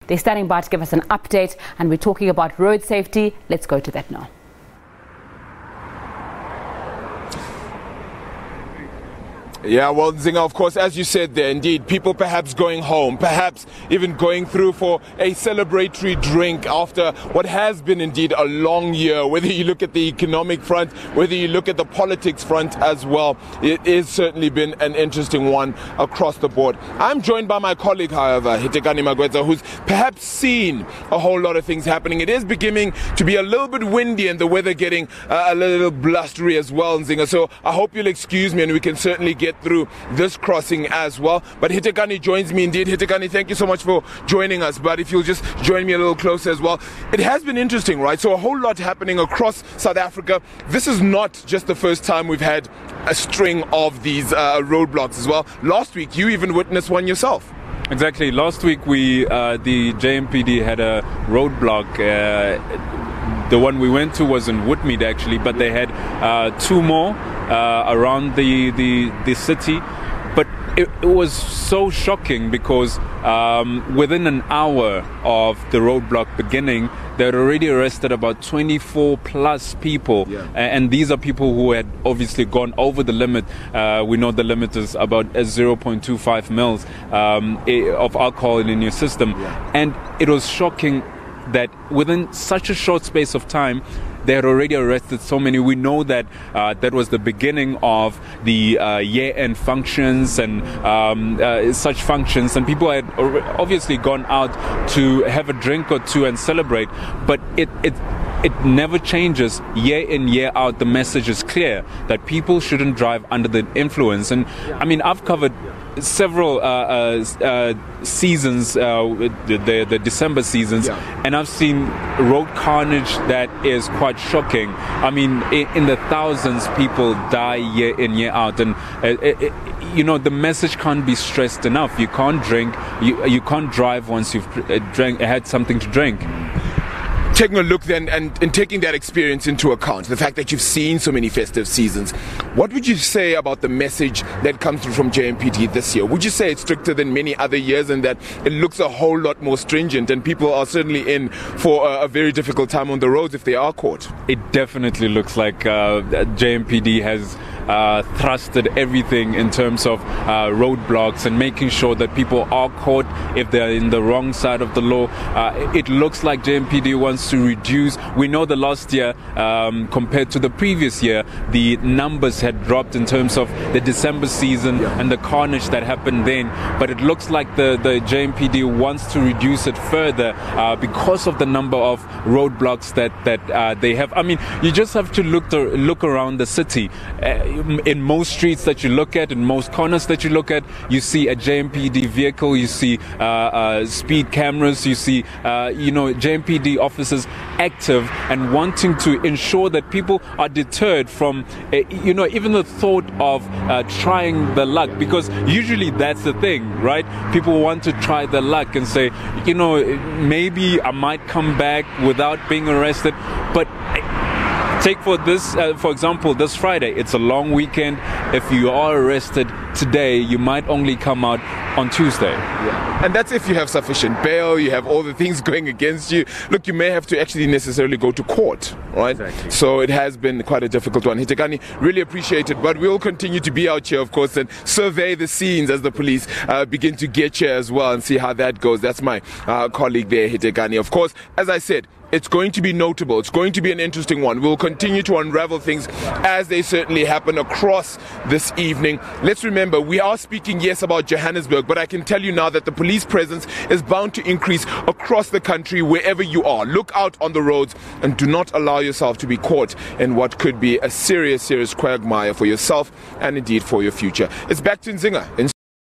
They're standing by to give us an update, and we're talking about road safety. Let's go to that now. Yeah, well, Nzinga, of course, as you said there, indeed, people perhaps going home, perhaps even going through for a celebratory drink after what has been indeed a long year, whether you look at the economic front, whether you look at the politics front as well. It has certainly been an interesting one across the board. I'm joined by my colleague, however, Hitekani Magweza, who's perhaps seen a whole lot of things happening. It is beginning to be a little bit windy and the weather getting a little blustery as well, Nzinga. So I hope you'll excuse me and we can certainly get through this crossing as well. But Hitekani joins me indeed. Hitekani, thank you so much for joining us. But if you'll just join me a little closer as well. It has been interesting, right? So a whole lot happening across South Africa. This is not just the first time we've had a string of these roadblocks as well. Last week, you even witnessed one yourself. Exactly. Last week, the JMPD had a roadblock. The one we went to was in Woodmead, actually, but they had two more around the city. But it was so shocking because within an hour of the roadblock beginning, they had already arrested about 24 plus people. Yeah. And these are people who had obviously gone over the limit. We know the limit is about 0.25 mils of alcohol in your system. Yeah. And it was shocking that within such a short space of time, they had already arrested so many. We know that that was the beginning of the year-end functions and such functions, and people had obviously gone out to have a drink or two and celebrate. But it never changes. Year in, year out, the message is clear that people shouldn't drive under the influence. And I mean, I've covered several seasons, the December seasons, yeah, and I've seen road carnage that is quite shocking. I mean, in the thousands, people die year in, year out, and you know, the message can't be stressed enough. You can't drink, you can't drive once you've had something to drink. Taking a look then and taking that experience into account, the fact that you've seen so many festive seasons, what would you say about the message that comes through from JMPD this year? Would you say it's stricter than many other years and that it looks a whole lot more stringent and people are certainly in for a very difficult time on the roads if they are caught? It definitely looks like JMPD has thrusted everything in terms of roadblocks and making sure that people are caught if they're in the wrong side of the law. It looks like JMPD wants to reduce. We know the last year compared to the previous year, the numbers had dropped in terms of the December season, yeah, and the carnage that happened then. But it looks like the JMPD wants to reduce it further because of the number of roadblocks that they have. I mean, you just have to look around the city. In most streets that you look at, in most corners that you look at, you see a JMPD vehicle, you see speed cameras, you see JMPD officers active and wanting to ensure that people are deterred from even the thought of trying the luck, because usually that's the thing, right? People want to try the luck and say, maybe I might come back without being arrested. But take for example, this Friday, it's a long weekend. If you are arrested today, you might only come out on Tuesday. Yeah. And that's if you have sufficient bail, you have all the things going against you. Look, you may have to actually necessarily go to court, right? Exactly. So it has been quite a difficult one. Hitekani, really appreciate it, but we'll continue to be out here, of course, and survey the scenes as the police begin to get here as well and see how that goes. That's my colleague there, Hitekani. Of course, as I said, it's going to be notable. It's going to be an interesting one. We'll continue to unravel things as they certainly happen across this evening. Let's remember, we are speaking, yes, about Johannesburg, but I can tell you now that the police presence is bound to increase across the country wherever you are. Look out on the roads and do not allow yourself to be caught in what could be a serious quagmire for yourself and indeed for your future. It's back to Nzinga.